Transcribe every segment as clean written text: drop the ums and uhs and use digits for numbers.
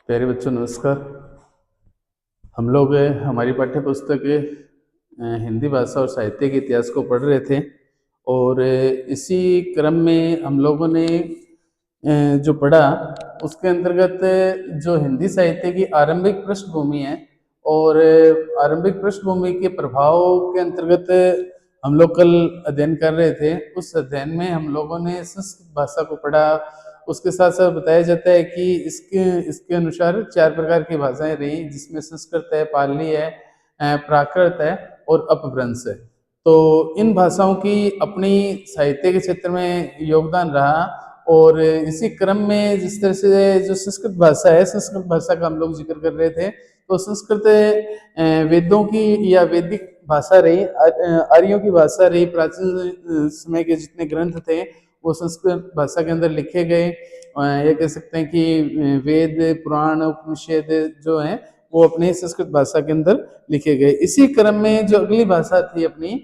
प्यारे बच्चों नमस्कार। हम लोग हमारी पाठ्य पुस्तक हिंदी भाषा और साहित्य के इतिहास को पढ़ रहे थे और इसी क्रम में हम लोगों ने जो पढ़ा उसके अंतर्गत जो हिंदी साहित्य की आरंभिक पृष्ठभूमि है और आरंभिक पृष्ठभूमि के प्रभाव के अंतर्गत हम लोग कल अध्ययन कर रहे थे। उस अध्ययन में हम लोगों ने संस्कृत भाषा को पढ़ा। उसके साथ साथ बताया जाता है कि इसके अनुसार 4 प्रकार की भाषाएं रही, जिसमें संस्कृत है, पाली है, प्राकृत है और अपभ्रंश है। तो इन भाषाओं की अपनी साहित्य के क्षेत्र में योगदान रहा और इसी क्रम में जिस तरह से जो संस्कृत भाषा है, संस्कृत भाषा का हम लोग जिक्र कर रहे थे। तो संस्कृत वेदों की या वैदिक भाषा रही, आर्यों की भाषा रही। प्राचीन समय के जितने ग्रंथ थे वो संस्कृत भाषा के अंदर लिखे गए। ये कह सकते हैं कि वेद, पुराण, उपनिषद जो हैं वो अपने संस्कृत भाषा के अंदर लिखे गए। इसी क्रम में जो अगली भाषा थी अपनी,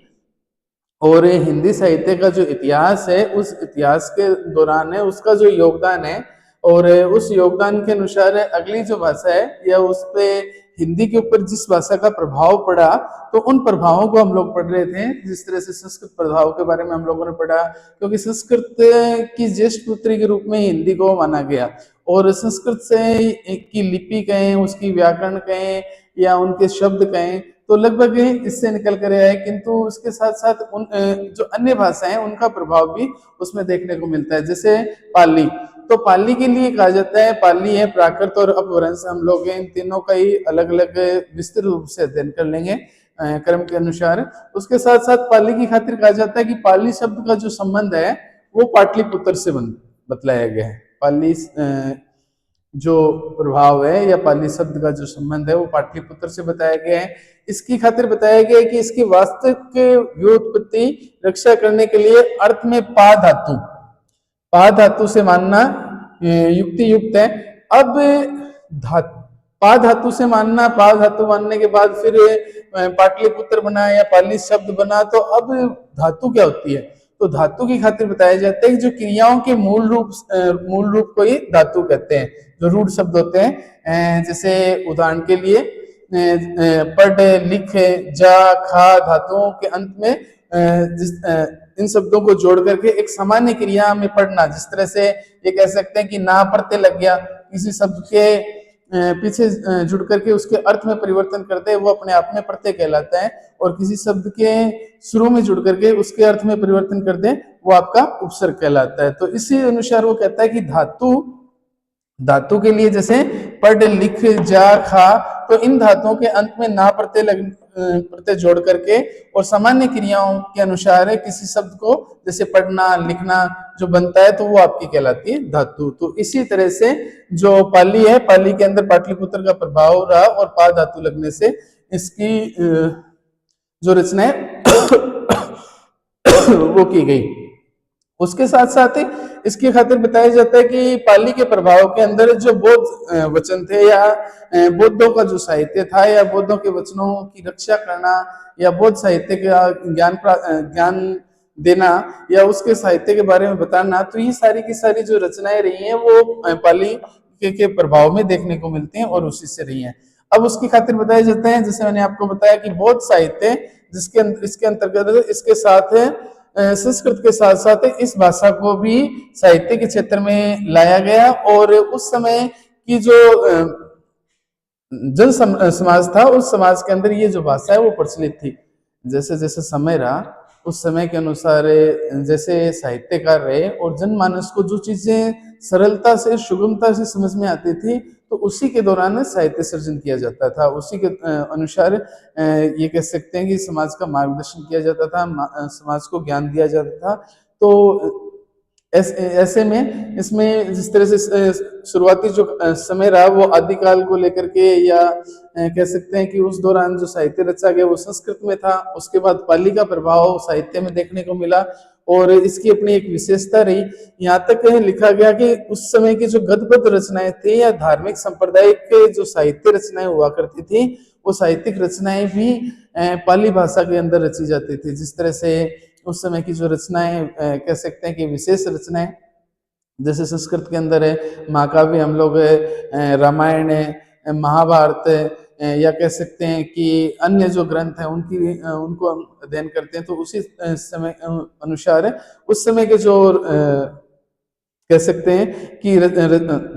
और हिंदी साहित्य का जो इतिहास है उस इतिहास के दौरान है उसका जो योगदान है और उस योगदान के अनुसार अगली जो भाषा है या उस पे हिंदी के ऊपर जिस भाषा का प्रभाव पड़ा, तो उन प्रभावों को हम लोग पढ़ रहे थे। जिस तरह से संस्कृत प्रभाव के बारे में हम लोगों ने पढ़ा, क्योंकि संस्कृत की ज्येष्ठ पुत्री के रूप में हिंदी को माना गया और संस्कृत से की लिपि कहें, उसकी व्याकरण कहें या उनके शब्द कहें, तो लगभग इससे निकल कर आया है। किंतु उसके साथ साथ उन जो अन्य भाषाएं हैं उनका प्रभाव भी उसमें देखने को मिलता है। जैसे पाली, तो पाली के लिए कहा जाता है, पाली है, प्राकृत और अपभ्रंश, हम लोग इन तीनों का ही अलग अलग विस्तृत रूप से अध्ययन कर लेंगे क्रम के अनुसार। उसके साथ साथ पाली की खातिर कहा जाता है कि पाली शब्द का जो संबंध है वो पाटलिपुत्र से बतलाया गया है। पाली जो प्रभाव है या पाली शब्द का जो संबंध है वो पाटलिपुत्र से बताया गया है। इसकी खातिर बताया गया है कि इसकी वास्तविक व्युत्पत्ति रक्षा करने के लिए अर्थ में पा धातु से मानना युक्ति युक्त है। अब पा धातु से मानना, पा धातु मानने के बाद फिर पाटलिपुत्र बना या पाली शब्द बना, तो अब धातु क्या होती है? तो धातु की खातिर बताया जाता है कि जो क्रियाओं के मूल रूप को ही धातु कहते हैं। जो रूढ़ शब्द होते हैं, जैसे उदाहरण के लिए पढ़, लिख, जा, खा धातुओं के अंत में इन शब्दों को जोड़ करके एक सामान्य क्रिया में पढ़ना। जिस तरह से ये कह सकते हैं कि ना प्रत्यय लग गया, किसी शब्द के पीछे जुड़ करके उसके अर्थ में परिवर्तन करते हैं, वो अपने आप में प्रत्यय कहलाता है। और किसी शब्द के शुरू में जुड़ करके उसके अर्थ में परिवर्तन कर दे, वो आपका उपसर्ग कहलाता है। तो इसी अनुसार वो कहता है कि धातु के लिए जैसे पढ़, लिख, जा, खा, तो इन धातुओं के अंत में ना प्रत्यय जोड़ करके और सामान्य क्रियाओं के अनुसार किसी शब्द को जैसे पढ़ना, लिखना जो बनता है, तो वो आपकी कहलाती है धातु। तो इसी तरह से जो पाली है, पाली के अंदर पाटलिपुत्र का प्रभाव रहा और पा धातु लगने से इसकी जो रचना है वो की गई। उसके साथ साथ इसकी खातिर बताया जाता है कि पाली के प्रभाव के अंदर जो बौद्ध वचन थे या बौद्धों का जो साहित्य था या बौद्धों के वचनों की रक्षा करना या बौद्ध साहित्य का ज्ञान देना या उसके साहित्य के बारे में बताना, तो ये सारी की सारी जो रचनाएं रही हैं वो पाली के प्रभाव में देखने को मिलती हैं और उसी से रही हैं। अब उसकी खातिर बताया जाता है, जैसे मैंने आपको बताया कि बौद्ध साहित्य इसके अंतर्गत इसके साथ संस्कृत के साथ साथ इस भाषा को भी साहित्य के क्षेत्र में लाया गया और उस समय की जो जन समाज था उस समाज के अंदर ये जो भाषा है वो प्रचलित थी। जैसे जैसे समय रहा उस समय के अनुसार जैसे साहित्यकार रहे और जनमानस को जो चीजें सरलता से, सुगमता से समझ में आती थी, तो उसी के दौरान साहित्य सर्जन किया जाता था। उसी के अनुसार ये कह सकते हैं कि समाज का मार्गदर्शन किया जाता था, समाज को ज्ञान दिया जाता था। तो ऐसे में इसमें जिस तरह से शुरुआती जो समय रहा वो आदिकाल को लेकर के या कह सकते हैं कि उस दौरान जो साहित्य रचा गया वो संस्कृत में था। उसके बाद पाली का प्रभाव साहित्य में देखने को मिला और इसकी अपनी एक विशेषता रही। यहाँ तक लिखा गया कि उस समय की जो गद्यपद्य रचनाएं थी या धार्मिक सांप्रदायिक जो साहित्य रचनाएं हुआ करती थी, वो साहित्यिक रचनाएं भी पाली भाषा के अंदर रची जाती थी। जिस तरह से उस समय की जो रचनाएं कह सकते हैं कि विशेष रचनाएं जैसे संस्कृत के अंदर है महाकाव्य, हम लोग रामायण है, महाभारत है, या कह सकते हैं कि अन्य जो ग्रंथ हैं उनको हम अध्ययन करते हैं, तो उसी समय अनुसार उस समय के जो कह सकते हैं कि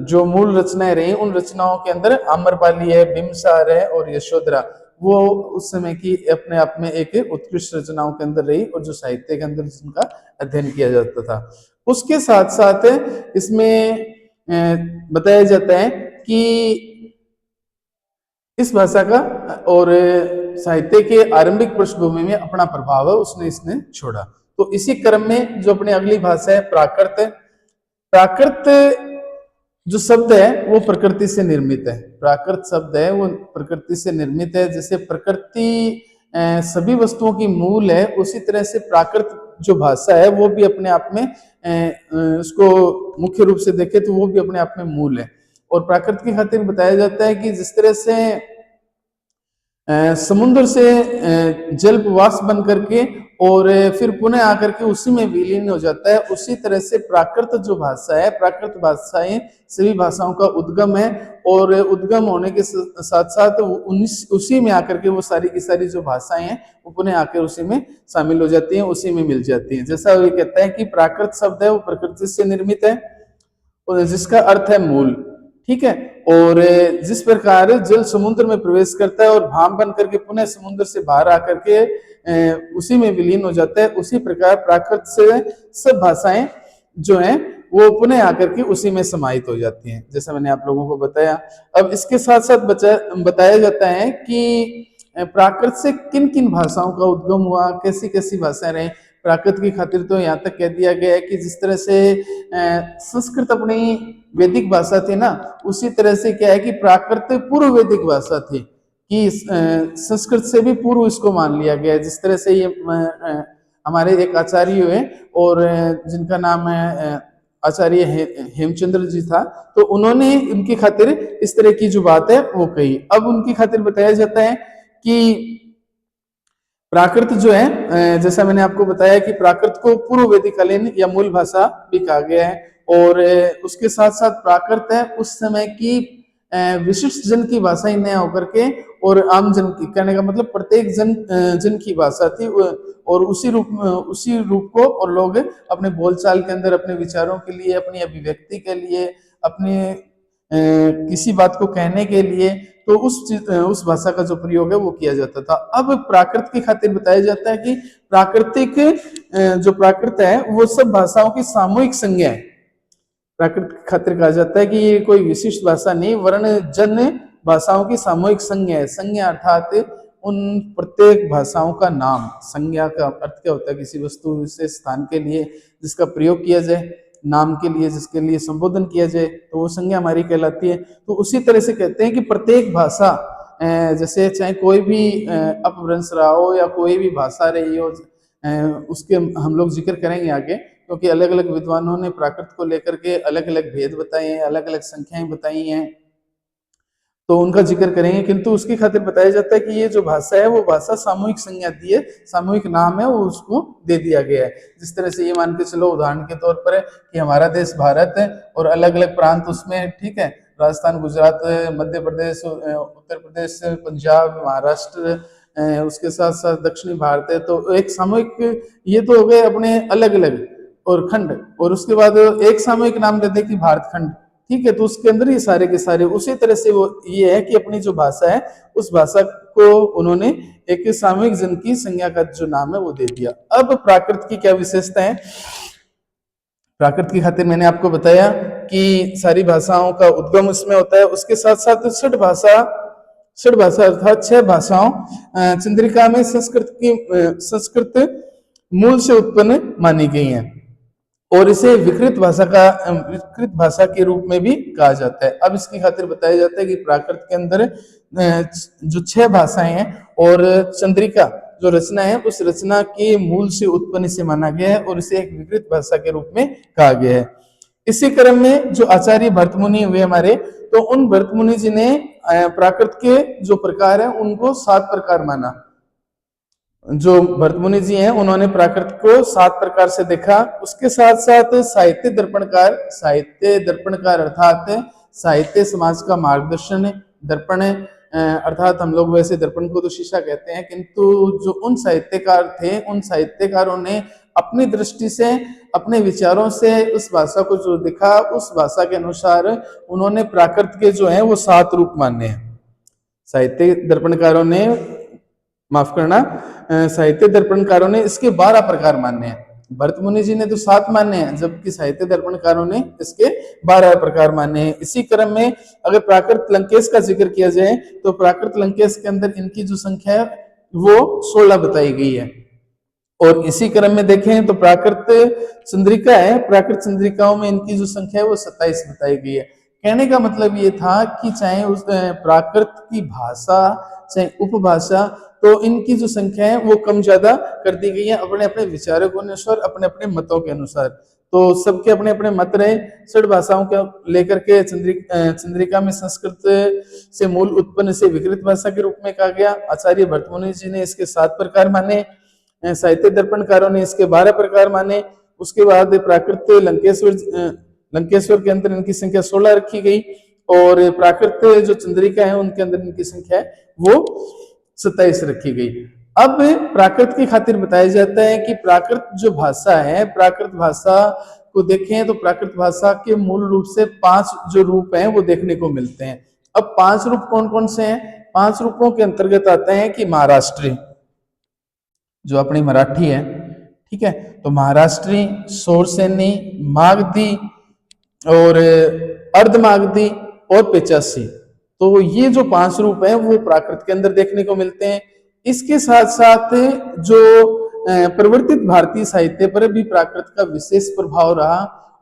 जो मूल रचनाएं रही उन रचनाओं के अंदर आम्रपाली है, बिंबिसार है और यशोधरा, वो उस समय की अपने आप में एक उत्कृष्ट रचनाओं के अंदर रही और जो साहित्य के अंदर जिनका अध्ययन किया जाता था। उसके साथ साथ इसमें बताया जाता है कि इस भाषा का और साहित्य के आरंभिक पृष्ठभूमि में अपना प्रभाव है उसने इसने छोड़ा। तो इसी क्रम में जो अपनी अगली भाषा है प्राकृत, प्राकृत जो शब्द है वो प्रकृति से निर्मित है। प्राकृत शब्द है वो प्रकृति से निर्मित है। जैसे प्रकृति सभी वस्तुओं की मूल है, उसी तरह से प्राकृत जो भाषा है वो भी अपने आप में उसको मुख्य रूप से देखे तो वो भी अपने आप में मूल है। और प्राकृत की खातिर बताया जाता है कि जिस तरह से समुद्र से जल वाष्प बन करके और फिर पुनः आकर के उसी में विलीन हो जाता है, उसी तरह से प्राकृत जो भाषा है, प्राकृत भाषाएं सभी भाषाओं का उद्गम है और उद्गम होने के साथ साथ उसी में आकर के वो सारी की सारी जो भाषाएं हैं वो पुनः आकर उसी में शामिल हो जाती हैं, उसी में मिल जाती हैं। जैसा ये कहता है कि प्राकृत शब्द है वो प्रकृति से निर्मित है और जिसका अर्थ है मूल, ठीक है। और जिस प्रकार जल समुद्र में प्रवेश करता है और भाप बन करके पुनः समुद्र से बाहर आकर के उसी में विलीन हो जाता है, उसी प्रकार प्राकृत से सब भाषाएं जो हैं वो पुनः आकर के उसी में समाहित हो जाती हैं, जैसा मैंने आप लोगों को बताया। अब इसके साथ साथ बताया जाता है कि प्राकृत से किन किन भाषाओं का उद्गम हुआ, कैसी कैसी भाषाएं रही। प्राकृत की खातिर तो यहाँ तक कह दिया गया है कि जिस तरह से संस्कृत अपनी वैदिक भाषा थी ना, उसी तरह से क्या है कि प्राकृत पूर्व वैदिक भाषा थी, कि संस्कृत से भी पूर्व इसको मान लिया गया है। जिस तरह से ये हमारे एक आचार्य है और जिनका नाम है आचार्य हेमचंद्र जी था, तो उन्होंने उनकी खातिर इस तरह की जो बात है वो कही। अब उनकी खातिर बताया जाता है कि प्राकृत जो है, जैसा मैंने आपको बताया कि प्राकृत को पूर्व वैदिककालीन या मूल भाषा भी कहा गया है। और उसके साथ साथ प्राकृत है उस समय की विशिष्ट जन की भाषा ही न होकर के और आम जन की, कहने का मतलब प्रत्येक जन की भाषा थी और उसी रूप को और लोग अपने बोलचाल के अंदर अपने विचारों के लिए, अपनी अभिव्यक्ति के लिए, अपने किसी बात को कहने के लिए तो उस भाषा का जो प्रयोग है वो किया जाता था। अब प्राकृत की खातिर बताया जाता है कि प्राकृतिक जो प्राकृत है वो सब भाषाओं की सामूहिक संज्ञा है। प्राकृत की खातिर कहा जाता है कि ये कोई विशिष्ट भाषा नहीं, वर्ण जन भाषाओं की सामूहिक संज्ञा है। संज्ञा अर्थात उन प्रत्येक भाषाओं का नाम। संज्ञा का अर्थ क्या होता है? किसी वस्तु विशेष स्थान के लिए जिसका प्रयोग किया जाए, नाम के लिए जिसके लिए संबोधन किया जाए, तो वो संज्ञा हमारी कहलाती है। तो उसी तरह से कहते हैं कि प्रत्येक भाषा, जैसे चाहे कोई भी अपभ्रंश रहा हो या कोई भी भाषा रही हो, उसके हम लोग जिक्र करेंगे आगे, क्योंकि अलग अलग विद्वानों ने प्राकृत को लेकर के अलग अलग भेद बताए हैं, अलग अलग संख्याएं बताई हैं, तो उनका जिक्र करेंगे। किंतु उसकी खातिर बताया जाता है कि ये जो भाषा है वो भाषा सामूहिक संज्ञा दी है, सामूहिक नाम है, वो उसको दे दिया गया है। जिस तरह से ये मान के चलो उदाहरण के तौर पर है कि हमारा देश भारत है और अलग अलग प्रांत उसमें, ठीक है, राजस्थान, गुजरात, मध्य प्रदेश, उत्तर प्रदेश, पंजाब, महाराष्ट्र, उसके साथ साथ दक्षिणी भारत है। तो एक सामूहिक, ये तो हो गए अपने अलग अलग और खंड, और उसके बाद एक सामूहिक नाम देते कि भारत खंड, ठीक है। तो उसके अंदर ये सारे के सारे उसी तरह से वो ये है कि अपनी जो भाषा है उस भाषा को उन्होंने एक सामूहिक जन की संज्ञा का जो नाम है वो दे दिया। अब प्राकृत की क्या विशेषता है? प्राकृत की खातिर मैंने आपको बताया कि सारी भाषाओं का उद्गम उसमें होता है। उसके साथ साथ षड भाषा अर्थात 6 भाषाओं चंद्रिका में संस्कृत मूल से उत्पन्न मानी गई हैं और इसे विकृत भाषा के रूप में भी कहा जाता है। अब इसकी खातिर बताया जाता है कि प्राकृत के अंदर जो 6 भाषाएं हैं और चंद्रिका जो रचना है उस रचना के मूल से उत्पन्न से माना गया है और इसे एक विकृत भाषा के रूप में कहा गया है। इसी क्रम में जो आचार्य भरतमुनि हुए हमारे, तो उन भरतमुनि जी ने प्राकृत के जो प्रकार है उनको 7 प्रकार माना। जो भरतमुनि जी हैं उन्होंने प्राकृत को 7 प्रकार से देखा। उसके साथ साथ साहित्य दर्पणकार अर्थात साहित्य समाज का मार्गदर्शन दर्पण अर्थात हम लोग वैसे दर्पण को तो शीशा कहते हैं, किंतु जो उन साहित्यकार थे उन साहित्यकारों ने अपनी दृष्टि से अपने विचारों से उस भाषा को जो दिखा, उस भाषा के अनुसार उन्होंने प्राकृत के जो है वो 7 रूप माने हैं। साहित्य दर्पणकारों ने, माफ करना, साहित्य दर्पणकारों ने इसके 12 प्रकार माने हैं। भरतमुनि जी ने तो 7 माने हैं, जबकि साहित्य दर्पणकारों ने इसके 12 प्रकार माने हैं। इसी क्रम में अगर प्राकृत लंकेश का जिक्र किया जाए तो प्राकृत लंकेश के अंदर इनकी जो संख्या है वो 16 बताई गई है। और इसी क्रम में देखें तो प्राकृत चंद्रिका है, प्राकृत चंद्रिकाओं में इनकी जो संख्या है वो 27 बताई गई है। कहने का मतलब ये था कि चाहे उस प्राकृत की भाषा चाहे उपभाषा, तो इनकी जो संख्या है वो कम ज्यादा कर दी गई है अपने अपने विचारों के अनुसार, अपने अपने मतों के अनुसार। तो सबके अपने अपने मत रहे। 6 भाषाओं को लेकर के चंद्रिका में संस्कृत से मूल उत्पन्न से विकृत भाषा के रूप में कहा गया। आचार्य भरतमुनि जी ने इसके 7 प्रकार माने, साहित्य दर्पणकारों ने इसके 12 प्रकार माने। उसके बाद प्राकृत लंकेश्वर के अंदर इनकी संख्या 16 रखी गई, और प्राकृत जो चंद्रिका है उनके अंदर इनकी संख्या है वो 27 रखी गई। अब प्राकृत की खातिर बताया जाता है कि प्राकृत जो भाषा है, प्राकृत भाषा को देखें तो प्राकृत भाषा के मूल रूप से 5 जो रूप हैं वो देखने को मिलते हैं। अब 5 रूप कौन कौन से हैं? 5 रूपों के अंतर्गत आते हैं कि महाराष्ट्री, जो अपनी मराठी है, ठीक है, तो महाराष्ट्री, शोरसेनी, मागधी और अर्धमागधी और पेचासी, तो ये जो 5 रूप हैं वो प्राकृत के अंदर देखने को मिलते हैं। इसके साथ साथ जो प्रवर्तित भारतीय साहित्य पर भी प्राकृत का विशेष प्रभाव रहा,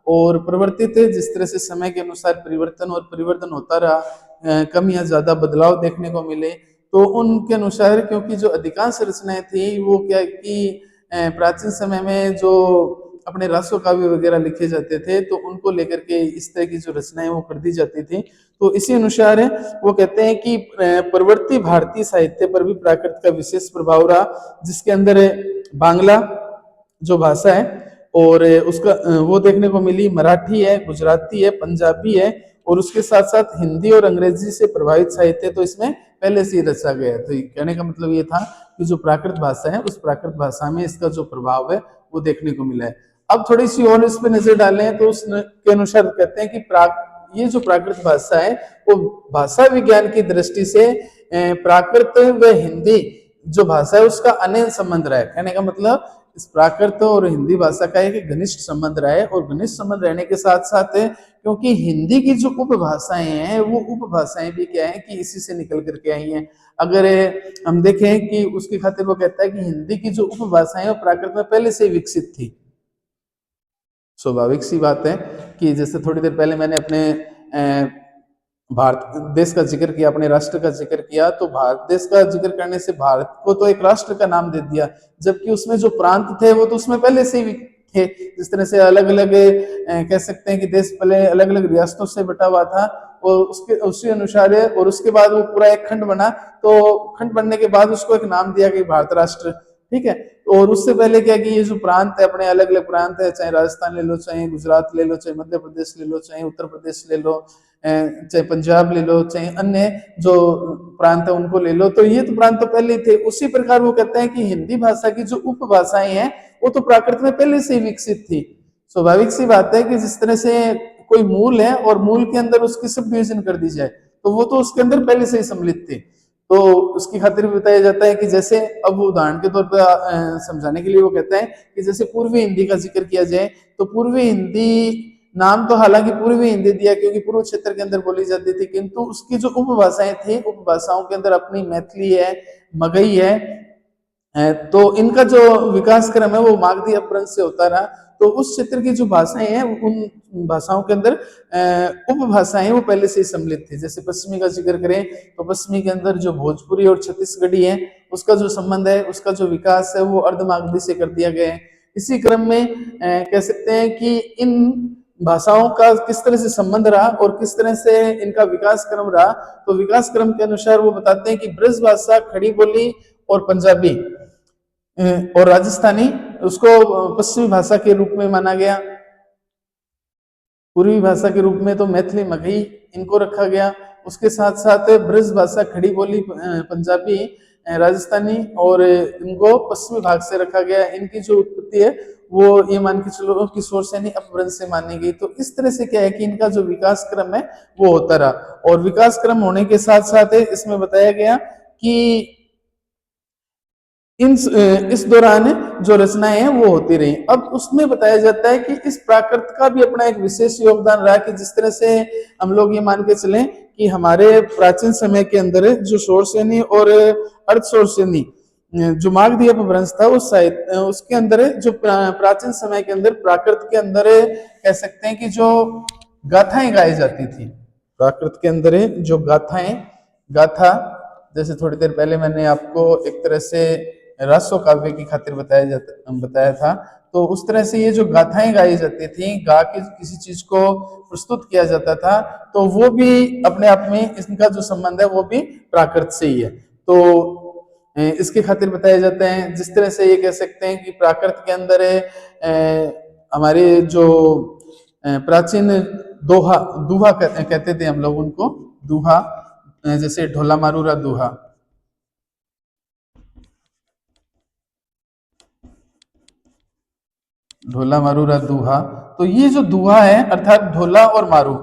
और प्रवर्तित जिस तरह से समय के अनुसार परिवर्तन और परिवर्तन होता रहा, कम या ज्यादा बदलाव देखने को मिले, तो उनके अनुसार, क्योंकि जो अधिकांश रचनाएं थी वो क्या कि प्राचीन समय में जो अपने रासो काव्य वगैरह लिखे जाते थे, तो उनको लेकर के इस तरह की जो रचनाएं वो कर दी जाती थी। तो इसी अनुसार वो कहते हैं कि प्रवर्ती भारतीय साहित्य पर भी प्राकृत का विशेष प्रभाव रहा, जिसके अंदर बांग्ला जो भाषा है और उसका वो देखने को मिली, मराठी है, गुजराती है, पंजाबी है, और उसके साथ साथ हिंदी और अंग्रेजी से प्रभावित साहित्य तो इसमें पहले से ही रचा गया है। तो कहने का मतलब ये था कि जो प्राकृत भाषा है उस प्राकृत भाषा में इसका जो प्रभाव है वो देखने को मिला है। अब थोड़ी सी और इस पे नजर डालें तो उसके अनुसार कहते हैं कि ये जो प्राकृत भाषा है वो भाषा विज्ञान की दृष्टि से प्राकृत व हिंदी जो भाषा है उसका अनैन संबंध रहा है। कहने का मतलब इस प्राकृत और हिंदी भाषा का एक घनिष्ठ संबंध रहा है, और घनिष्ठ संबंध रहने के साथ साथ क्योंकि हिंदी की जो उपभाषाएं हैं वो उपभाषाएं भी क्या है कि इसी से निकल करके आई हैं। अगर हम देखें कि उसकी खातिर वो कहता है कि हिंदी की जो उपभाषाएं वो प्राकृत में पहले से विकसित थी। स्वाभाविक सी बात है कि जैसे थोड़ी देर पहले मैंने अपने भारत देश का जिक्र किया, अपने राष्ट्र का जिक्र किया, तो भारत देश का जिक्र करने से भारत को तो एक राष्ट्र का नाम दे दिया, जबकि उसमें जो प्रांत थे वो तो उसमें पहले से ही थे। जिस तरह से अलग अलग कह सकते हैं कि देश पहले अलग अलग रियासतों से बटा हुआ था, और उसके उसी अनुसार और उसके बाद वो पूरा एक खंड बना, तो खंड बनने के बाद उसको एक नाम दिया कि भारत राष्ट्र, ठीक है। और उससे पहले क्या कि ये जो प्रांत है, अपने अलग अलग प्रांत है, चाहे राजस्थान ले लो, चाहे गुजरात ले लो, चाहे मध्य प्रदेश ले लो, चाहे उत्तर प्रदेश ले लो, चाहे पंजाब ले लो, चाहे अन्य जो प्रांत है उनको ले लो, तो ये तो प्रांत तो पहले थे। उसी प्रकार वो कहते हैं कि हिंदी भाषा की जो उपभाषाएं हैं वो तो प्राकृत में पहले से ही विकसित थी। स्वाभाविक सी बात है कि जिस तरह से कोई मूल है और मूल के अंदर उसकी सब डिवीजन कर दी जाए, तो वो तो उसके अंदर पहले से ही सम्मिलित थी। तो उसकी खातिर भी बताया जाता है कि जैसे अब उदाहरण के तौर पर समझाने के लिए वो कहता है कि जैसे पूर्वी हिंदी का जिक्र किया जाए, तो पूर्वी हिंदी नाम तो हालांकि पूर्वी हिंदी दिया क्योंकि पूर्व क्षेत्र के अंदर बोली जाती थी, किंतु उसकी जो उपभाषाएं थी, उपभाषाओं के अंदर अपनी मैथिली है, मगही है, तो इनका जो विकास क्रम है वो मागधी अपभ्रंश से होता रहा। तो उस क्षेत्र की जो भाषाएं हैं उन भाषाओं के अंदर उपभाषाएं वो पहले से ही सम्मिलित थी। जैसे पश्चिमी का जिक्र करें तो पश्चिमी के अंदर जो भोजपुरी और छत्तीसगढ़ी है उसका जो संबंध है, उसका जो विकास है वो अर्धमागधी से कर दिया गया है। इसी क्रम में कह सकते हैं कि इन भाषाओं का किस तरह से संबंध रहा और किस तरह से इनका विकास क्रम रहा, तो विकास क्रम के अनुसार वो बताते हैं कि ब्रज भाषा, खड़ी बोली और पंजाबी, और राजस्थानी उसको पश्चिमी भाषा के रूप में माना गया। पूर्वी भाषा के रूप में तो मैथिली, मगही इनको रखा गया। उसके साथ साथ ब्रज भाषा, खड़ी बोली, पंजाबी, राजस्थानी और इनको पश्चिमी भाग से रखा गया। इनकी जो उत्पत्ति है वो ये मान के चलो कि सोर्सेनी अपभ्रंश से मानी गई। तो इस तरह से क्या है कि इनका जो विकास क्रम है वो होता रहा, और विकास क्रम होने के साथ साथ इसमें बताया गया कि इस दौरान जो रचनाएं हैं वो होती रही। अब उसमें बताया जाता है कि इस प्राकृत का भी अपना एक विशेष योगदान रहा, कि जिस तरह से हम लोग ये मान के चलें कि हमारे प्राचीन समय के अंदर जो शोरसेनी और अर्ध शोरसेनी जो मागधी अपभ्रंश था उस साहित्य उसके अंदर जो प्राचीन समय के अंदर प्राकृत के अंदर कह सकते हैं कि जो गाथाएं गाई जाती थी, प्राकृत के अंदर जो गाथा, जैसे थोड़ी देर पहले मैंने आपको एक तरह से रासो काव्य की खातिर बताया था, तो उस तरह से ये जो गाथाएं गाई जाती थी, गा के किसी चीज को प्रस्तुत किया जाता था, तो वो भी अपने आप में इनका जो संबंध है वो भी प्राकृत से ही है। तो इसके खातिर बताया जाता है, जिस तरह से ये कह सकते हैं कि प्राकृत के अंदर हमारे जो प्राचीन दूहा कहते थे हम लोग उनको, दूहा, जैसे ढोला मारूरा दूहा, ढोला मारूरा दूहा। तो ये जो दूहा है अर्थात ढोला और मारू,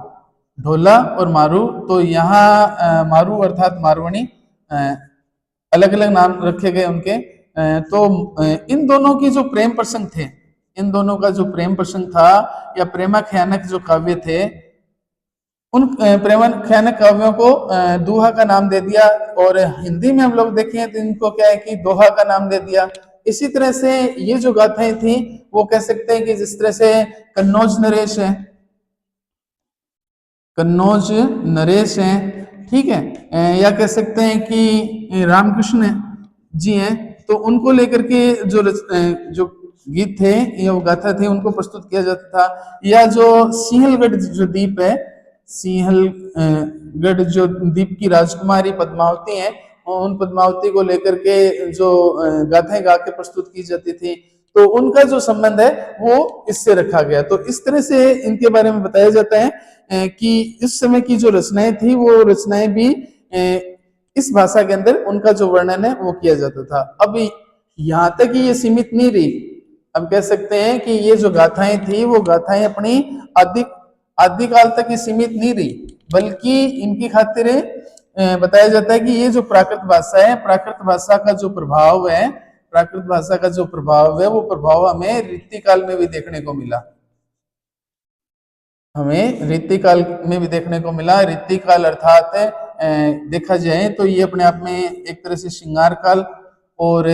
ढोला और मारू, तो यहाँ मारू अर्थात मारवणी, अलग अलग नाम रखे गए उनके। तो इन दोनों की जो प्रेम प्रसंग थे, इन दोनों का जो प्रेम प्रसंग था या प्रेमाख्यानक जो काव्य थे, उन प्रेमाख्यानक काव्यों को दूहा का नाम दे दिया, और हिंदी में हम लोग देखें तो इनको क्या है कि दोहा का नाम दे दिया। इसी तरह से ये जो गाथाएं थी वो कह सकते हैं कि जिस तरह से कन्नौज नरेश है, कन्नौज नरेश है, ठीक है, या कह सकते हैं कि रामकृष्ण जी हैं, तो उनको लेकर के जो गीत थे या वो गाथा थे उनको प्रस्तुत किया जाता था। या जो सिंहलगढ़ जो द्वीप है, सिंहलगढ़ जो द्वीप की राजकुमारी पद्मावती है, उन पद्मावती को लेकर के जो गाथाएं गा के प्रस्तुत की जाती थी, तो उनका जो संबंध है वो इससे रखा गया। तो इस तरह से इनके बारे में बताया जाता है कि इस समय की जो रचनाएं थी वो रचनाएं भी इस भाषा के अंदर उनका जो वर्णन है वो किया जाता था। अब यहाँ तक ही ये सीमित नहीं रही, अब कह सकते हैं कि ये जो गाथाएं थी वो गाथाएं अपनी आदिकाल तक ही सीमित नहीं रही, बल्कि इनकी खातिर बताया जाता है कि ये जो प्राकृत भाषा है, प्राकृत भाषा का जो प्रभाव है, प्राकृत भाषा का जो प्रभाव है वो प्रभाव हमें रीतिकाल में भी देखने को मिला, हमें रीतिकाल में भी देखने को मिला। रीतिकाल अर्थात देखा जाए तो ये अपने आप में एक तरह से श्रृंगार काल, और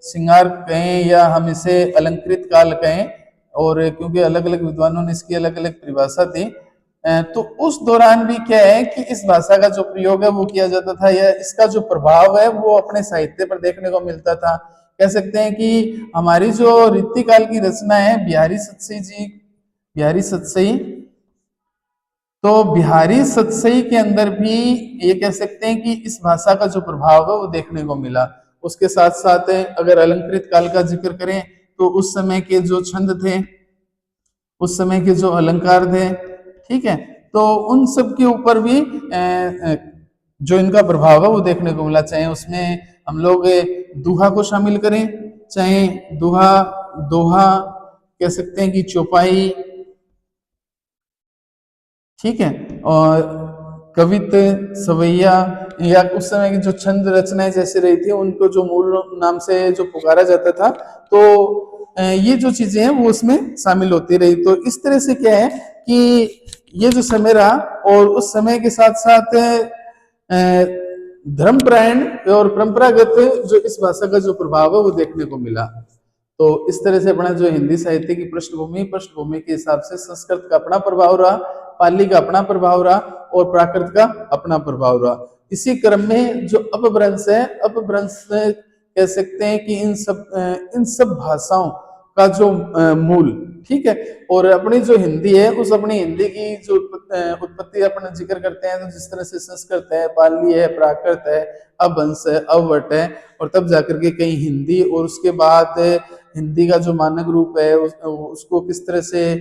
श्रृंगार कहें या हम इसे अलंकृत काल कहें, और क्योंकि अलग अलग विद्वानों ने इसकी अलग अलग परिभाषा दी, तो उस दौरान भी क्या है कि इस भाषा का जो प्रयोग है वो किया जाता था, या इसका जो प्रभाव है वो अपने साहित्य पर देखने को मिलता था। कह सकते हैं कि हमारी जो रीतिकाल की रचना है बिहारी सतसई जी, बिहारी सतसई, तो बिहारी सतसई के अंदर भी ये कह सकते हैं कि इस भाषा का जो प्रभाव है वो देखने को मिला। उसके साथ साथ अगर अलंकृत काल का जिक्र करें तो उस समय के जो छंद थे, उस समय के जो अलंकार थे, ठीक है, तो उन सब के ऊपर भी जो इनका प्रभाव है वो देखने को मिला। चाहे उसमें हम लोग दूहा को शामिल करें, चाहे दूहा, दोहा, कह सकते हैं कि चौपाई, ठीक है, और कवित, सवैया, या उस समय की जो छंद रचनाएं जैसे रही थी उनको जो मूल नाम से जो पुकारा जाता था, तो ये जो चीजें हैं वो उसमें शामिल होती रही। तो इस तरह से क्या है कि ये जो समय रहा, और उस समय के साथ साथ धर्मपरायण और परंपरागत जो इस भाषा का जो प्रभाव है वो देखने को मिला। तो इस तरह से अपना जो हिंदी साहित्य की पृष्ठभूमि के हिसाब से संस्कृत का अपना प्रभाव रहा, पाली का अपना प्रभाव रहा, और प्राकृत का अपना प्रभाव रहा। इसी क्रम में जो अपभ्रंश है, अपभ्रंश कह सकते हैं कि इन सब भाषाओं का जो मूल, ठीक है। और अपनी जो हिंदी है, उस अपनी हिंदी की जो उत्पत्ति अपन जिक्र करते हैं, तो जिस तरह से संस्कृत है, पाली है, प्राकृत है, अपभ्रंश है, अवट है, और तब जाकर के कहीं हिंदी, और उसके बाद हिंदी का जो मानक रूप है उसको किस तरह से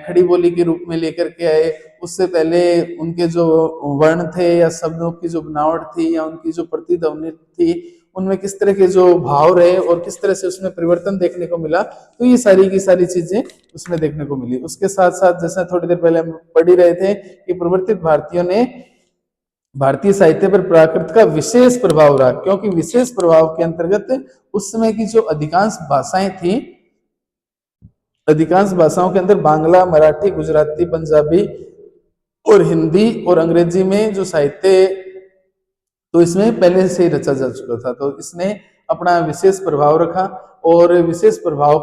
खड़ी बोली के रूप में लेकर के आए। उससे पहले उनके जो वर्ण थे या शब्दों की जो बनावट थी या उनकी जो प्रतिध्वनि थी, उनमें किस तरह के जो भाव रहे और किस तरह से उसमें परिवर्तन देखने को मिला, तो ये सारी की सारी चीजें उसमें देखने को मिली। उसके साथ साथ जैसे थोड़ी देर पहले हम पढ़ ही रहे थे कि प्रवर्तित भारतीयों ने भारतीय साहित्य पर प्राकृत का विशेष प्रभाव रहा, क्योंकि विशेष प्रभाव के अंतर्गत उस समय की जो अधिकांश भाषाएं थी, अधिकांश भाषाओं के अंदर बांग्ला, मराठी, गुजराती, पंजाबी और हिंदी और अंग्रेजी में जो साहित्य, तो इसमें पहले से ही रचा जा चुका था, तो इसने अपना विशेष प्रभाव रखा। और विशेष प्रभाव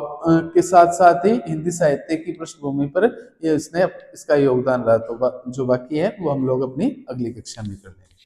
के साथ साथ ही हिंदी साहित्य की पृष्ठभूमि पर ये इसने इसका योगदान रहा। तो जो बाकी है वो हम लोग अपनी अगली कक्षा में कर लेंगे।